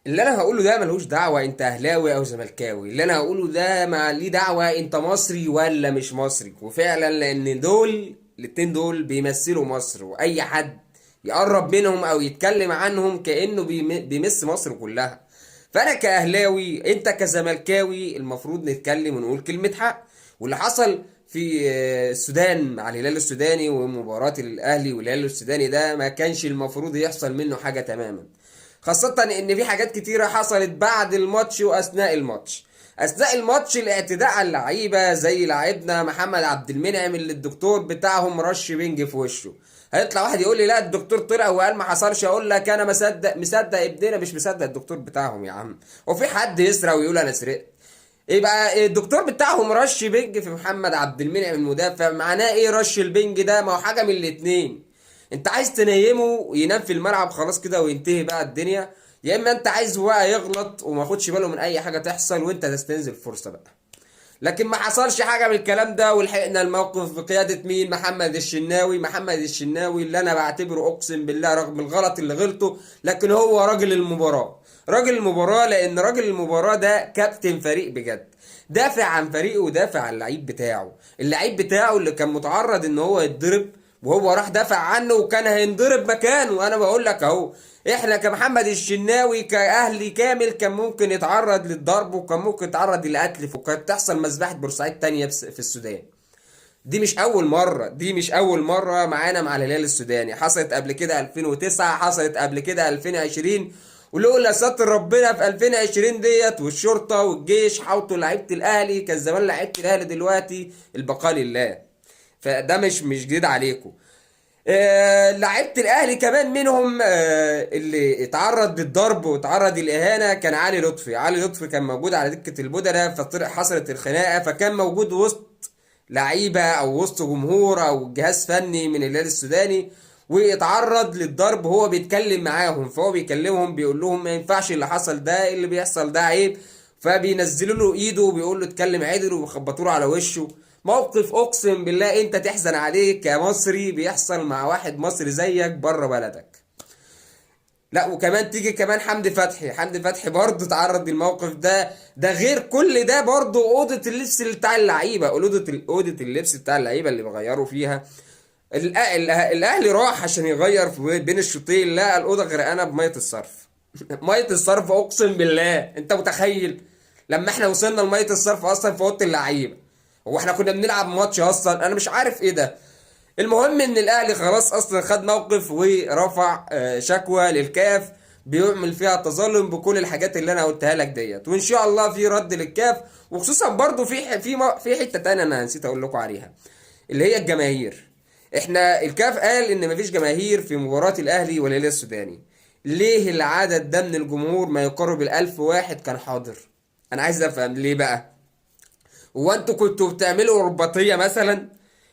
اللي انا هقوله ده ملهوش دعوة انت اهلاوي او زملكاوي، اللي انا هقوله ده ما ليه دعوة انت مصري ولا مش مصري. وفعلا لان دول الاتنين دول بيمثلوا مصر، واي حد يقرب منهم او يتكلم عنهم كأنه بيمس مصر كلها. فانا كاهلاوي انت كزملكاوي المفروض نتكلم ونقول كلمة حق. واللي حصل في السودان مع الهلال السوداني ومباراة الاهلي والهلال السوداني ده ما كانش المفروض يحصل منه حاجة تماما. خاصة ان في حاجات كتيرة حصلت بعد الماتش واثناء الماتش. اثناء الماتش الاعتداء على اللعيبة زي لاعبنا محمد عبد المنعم اللي الدكتور بتاعهم رش بنج في وشه. هيطلع واحد يقول لي لا الدكتور طلع وقال ما حصلش، اقول لك انا مصدق ابننا مش مصدق الدكتور بتاعهم يا عم. وفي حد يسرق ويقول انا سرقت؟ يبقى الدكتور بتاعهم رش بنج في محمد عبد المنعم المدافع، معناه ايه رش البنج ده؟ ما هو حاجة من الاتنين. انت عايز تنيمه ينام في الملعب خلاص كده وينتهي بقى الدنيا، يا اما انت عايز بقى يغلط وما ياخدش باله من اي حاجه تحصل وانت تستنزل فرصه بقى. لكن ما حصلش حاجه من الكلام ده، ولحقنا الموقف بقياده مين؟ محمد الشناوي. محمد الشناوي اللي انا بعتبره اقسم بالله رغم الغلط اللي غلطه لكن هو راجل المباراه. راجل المباراه لان راجل المباراه ده كابتن فريق بجد، دافع عن فريقه ودافع عن اللعيب بتاعه. اللعيب بتاعه اللي كان متعرض ان هو يتضرب وهو راح دافع عنه وكان هينضرب مكانه. وانا بقول لك اهو، احنا كمحمد الشناوي كاهلي كامل كان ممكن يتعرض للضرب وكان ممكن يتعرض للقتل، وكانت تحصل مذبحه بورسعيد تانية في السودان. دي مش اول مره معانا مع الهلال السوداني، حصلت قبل كده 2009، حصلت قبل كده 2020. ولولا ستر ربنا في 2020 ديت والشرطه والجيش حاوطوا لعيبه الاهلي، كان زمان لعيبه الاهلي دلوقتي البقاء لله. فده مش جديد عليكم. لعيبه الاهلي كمان منهم اللي اتعرض للضرب واتعرض للاهانه كان علي لطفي. علي لطفي كان موجود على دكه البدلاء فطرق حصلت الخناقه، فكان موجود وسط لعيبه او وسط جمهور او جهاز فني من الهلال السوداني، واتعرض للضرب. هو بيتكلم معاهم، فهو بيكلمهم بيقول لهم ما ينفعش اللي حصل ده، اللي بيحصل ده عيب. فبينزلوا له ايده وبيقول له اتكلم عدل وبيخبطوا له على وشه. موقف اقسم بالله انت تحزن عليه كمصري بيحصل مع واحد مصري زيك بره بلدك. لا وكمان تيجي كمان حمدي فتحي برضه اتعرض للموقف ده. ده غير كل ده برضه اوضه اللبس اللي بتاع اللعيبه، اوضه اللبس بتاع اللعيبه اللي بيغيروا فيها. الاهلي راح عشان يغير في بين الشوطين، لقى الاوضه غرقانه بميه الصرف. ميه الصرف اقسم بالله، انت متخيل لما احنا وصلنا لميه الصرف اصلا في اوضه اللعيبه؟ هو احنا كنا بنلعب ماتش اصلا؟ انا مش عارف ايه ده. المهم ان الاهلي خلاص اصلا خد موقف ورفع شكوى للكاف بيعمل فيها تظلم بكل الحاجات اللي انا قلتها لك ديت، وان شاء الله في رد للكاف. وخصوصا برضو في حته تانية انا نسيت اقول لكم عليها، اللي هي الجماهير. احنا الكاف قال ان مفيش جماهير في مباراة الاهلي والهلال السوداني. ليه العدد ده من الجمهور ما يقارب الالف واحد كان حاضر؟ انا عايز افهم ليه بقى. هو انتوا كنتوا بتعملوا رباطية مثلا؟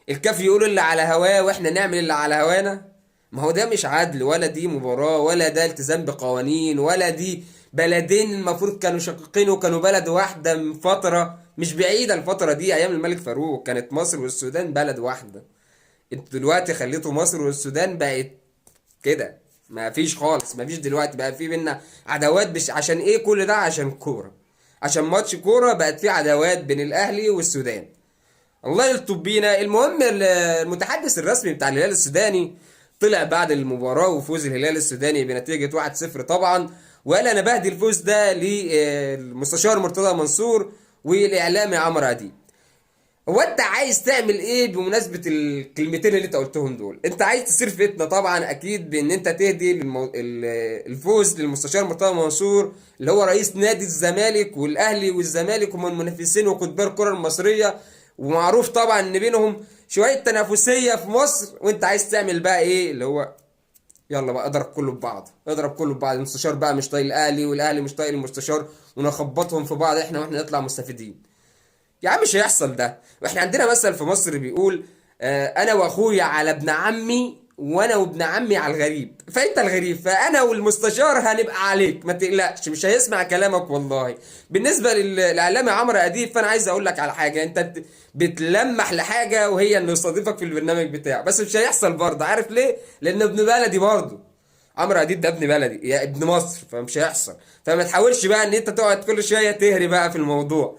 الكاف يقول اللي على هواه واحنا نعمل اللي على هوانا؟ ما هو ده مش عدل، ولا دي مباراة، ولا ده التزام بقوانين، ولا دي بلدين المفروض كانوا شقيقين وكانوا بلد واحدة من فترة مش بعيدة. الفترة دي ايام الملك فاروق كانت مصر والسودان بلد واحدة. انتوا دلوقتي خليتوا مصر والسودان بقت كده، ما فيش خالص، ما فيش دلوقتي بقى في بينا عداوات. مش عشان ايه كل ده؟ عشان كورة، عشان ماتش كورة بقت في عداوات بين الاهلي والسودان. الله يلطف بينا. المهم المتحدث الرسمي بتاع الهلال السوداني طلع بعد المباراة وفوز الهلال السوداني بنتيجة 1-0 طبعا، وقال انا بهدي الفوز ده للمستشار مرتضى منصور والاعلامي عمرو اديب. هو انت عايز تعمل ايه بمناسبة الكلمتين اللي انت قلتهم دول؟ انت عايز تثير فتنة طبعا اكيد بان انت تهدي الفوز للمستشار مرتضى منصور اللي هو رئيس نادي الزمالك، والاهلي والزمالك هم المنافسين وكتبار الكرة المصرية، ومعروف طبعا ان بينهم شوية تنافسية في مصر. وانت عايز تعمل بقى ايه اللي هو يلا بقى اضرب كله ببعض، اضرب كله ببعض. المستشار بقى مش طايق الاهلي والاهلي مش طايق المستشار ونخبطهم في بعض احنا واحنا نطلع مستفيدين. يا عم مش هيحصل ده. واحنا عندنا مثل في مصر بيقول انا واخويا على ابن عمي وانا وابن عمي على الغريب. فانت الغريب، فانا والمستشار هنبقى عليك، ما تقلقش مش هيسمع كلامك والله. بالنسبه للاعلامي عمرو اديب، فانا عايز اقول لك على حاجه. انت بتلمح لحاجه وهي انه يستضيفك في البرنامج بتاعه، بس مش هيحصل برضه. عارف ليه؟ لانه ابن بلدي برضه. عمرو اديب ده ابن بلدي يا ابن مصر، فمش هيحصل. فما تحاولش بقى ان انت تقعد كل شويه تهري بقى في الموضوع.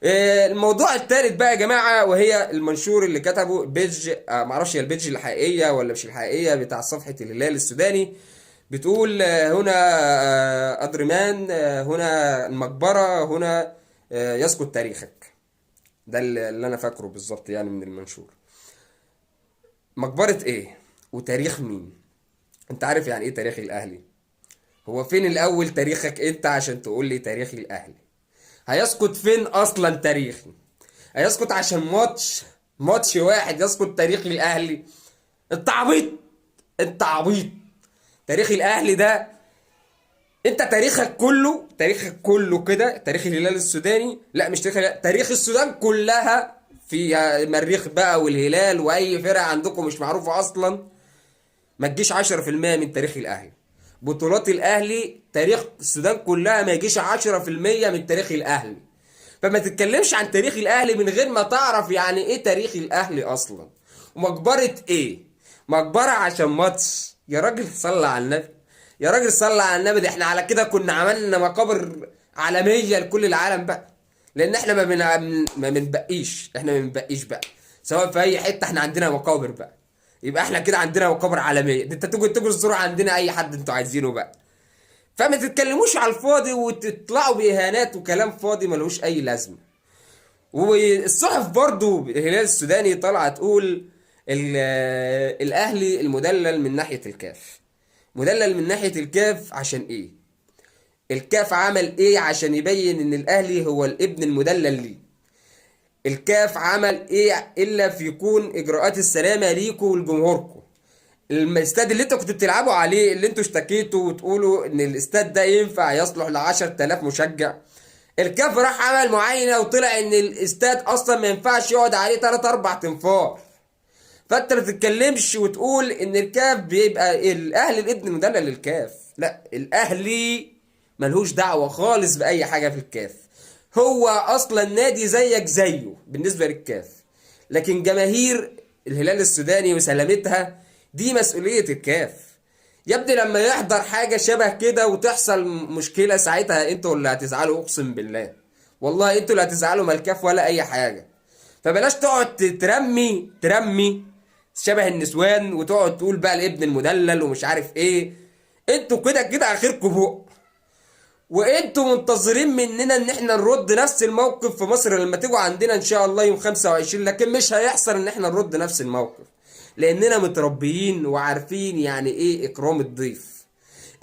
الموضوع الثالث بقى يا جماعه، وهي المنشور اللي كتبه بيج، معرفش هي البيج الحقيقيه ولا مش الحقيقيه، بتاع صفحه الهلال السوداني. بتقول هنا أدرمان، هنا المقبرة، هنا يسقط تاريخك. ده اللي أنا فاكره بالظبط يعني من المنشور. مقبرة إيه؟ وتاريخ مين؟ أنت عارف يعني إيه تاريخ الأهلي؟ هو فين الأول تاريخك أنت عشان تقول لي تاريخ الأهلي؟ هيسقط فين أصلا تاريخي؟ هيسقط عشان ماتش واحد يسقط تاريخ الأهلي؟ أنت عبيط، أنت عبيط. تاريخ الأهلي ده، انت تاريخك كله كده، تاريخ الهلال السوداني، لا مش تاريخ السودان كلها في مريخ بقى والهلال واي فرقه عندكم مش معروفه اصلا، ما تجيش 10% من تاريخ الاهلي. بطولات الاهلي تاريخ السودان كلها ما يجيش 10% من تاريخ الاهلي. فما تتكلمش عن تاريخ الاهلي من غير ما تعرف يعني ايه تاريخ الاهلي اصلا. ومقبره ايه؟ مقبره عشان ماتش؟ يا راجل صلى على النبي، يا راجل صلى على النبي. ده احنا على كده كنا عملنا مقابر عالميه لكل العالم بقى. لان احنا ما بنبقيش، احنا ما بنبقيش بقى سواء في اي حته، احنا عندنا مقابر بقى. يبقى احنا كده عندنا مقابر عالميه. ده انت تيجوا تزوروا عندنا اي حد انتوا عايزينه بقى. فما تتكلموش على الفاضي وتطلعوا باهانات وكلام فاضي ملوش اي لازمه. والصحف برضو الهلال السوداني طالعه تقول الاهلي المدلل من ناحيه الكاف. مدلل من ناحيه الكاف عشان ايه؟ الكاف عمل ايه عشان يبين ان الاهلي هو الابن المدلل ليه؟ الكاف عمل ايه الا في يكون اجراءات السلامه ليكوا ولجمهوركم؟ الاستاد اللي انتوا كنتوا بتلعبوا عليه، اللي انتوا اشتكيتوا وتقولوا ان الاستاد ده ينفع يصلح ل 10000 مشجع، الكاف راح عمل معاينه وطلع ان الاستاد اصلا ما ينفعش يقعد عليه 3 4 تنفار. فانت ما تتكلمش وتقول ان الكاف بيبقى الاهلي الابن المدلل للكاف. لا، الاهلي ملهوش دعوه خالص باي حاجه في الكاف. هو اصلا نادي زيك زيه بالنسبه للكاف. لكن جماهير الهلال السوداني وسلامتها دي مسؤوليه الكاف. يا ابني لما يحضر حاجه شبه كده وتحصل مشكله، ساعتها انتوا اللي هتزعلوا، اقسم بالله والله انتوا اللي هتزعلوا، ما الكاف ولا اي حاجه. فبلاش تقعد ترمي شبه النسوان وتقعد تقول بقى الابن المدلل ومش عارف ايه. انتوا كده كده اخركم بق. وانتوا منتظرين مننا ان احنا نرد نفس الموقف في مصر لما تيجوا عندنا ان شاء الله يوم 25. لكن مش هيحصل ان احنا نرد نفس الموقف، لاننا متربيين وعارفين يعني ايه اكرام الضيف.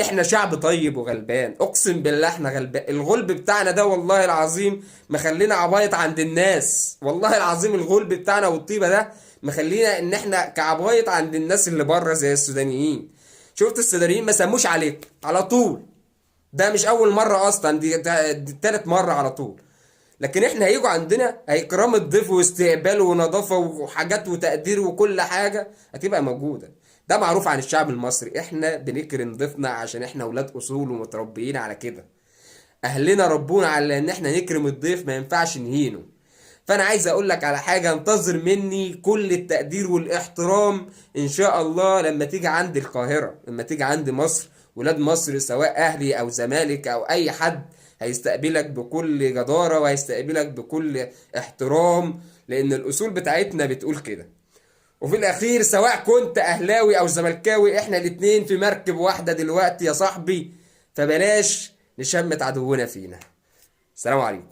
احنا شعب طيب وغلبان، اقسم بالله احنا غلبان. الغلب بتاعنا ده والله العظيم مخلينا عبايط عند الناس، والله العظيم الغلب بتاعنا والطيبه ده مخلينا ان احنا كعبايط عند الناس اللي بره زي السودانيين. شفت السودانيين ما سموش عليك على طول. ده مش اول مره اصلا، دي تالت مره على طول. لكن احنا هيجوا عندنا اكرام الضيف واستقبال ونظافه وحاجات وتقدير وكل حاجه هتبقى موجوده. ده معروف عن الشعب المصري، احنا بنكرم ضيفنا عشان احنا ولاد اصول ومتربيين على كده. اهلنا ربونا على ان احنا نكرم الضيف، ما ينفعش نهينه. فانا عايز اقول لك على حاجه، انتظر مني كل التقدير والاحترام ان شاء الله لما تيجي عند القاهره، لما تيجي عند مصر. ولاد مصر سواء اهلي او زمالك او اي حد هيستقبلك بكل جداره وهيستقبلك بكل احترام، لان الاصول بتاعتنا بتقول كده. وفي الاخير سواء كنت اهلاوي او زملكاوي، احنا الاتنين في مركب واحده دلوقتي يا صاحبي. فبلاش نشمت عدونا فينا. السلام عليكم.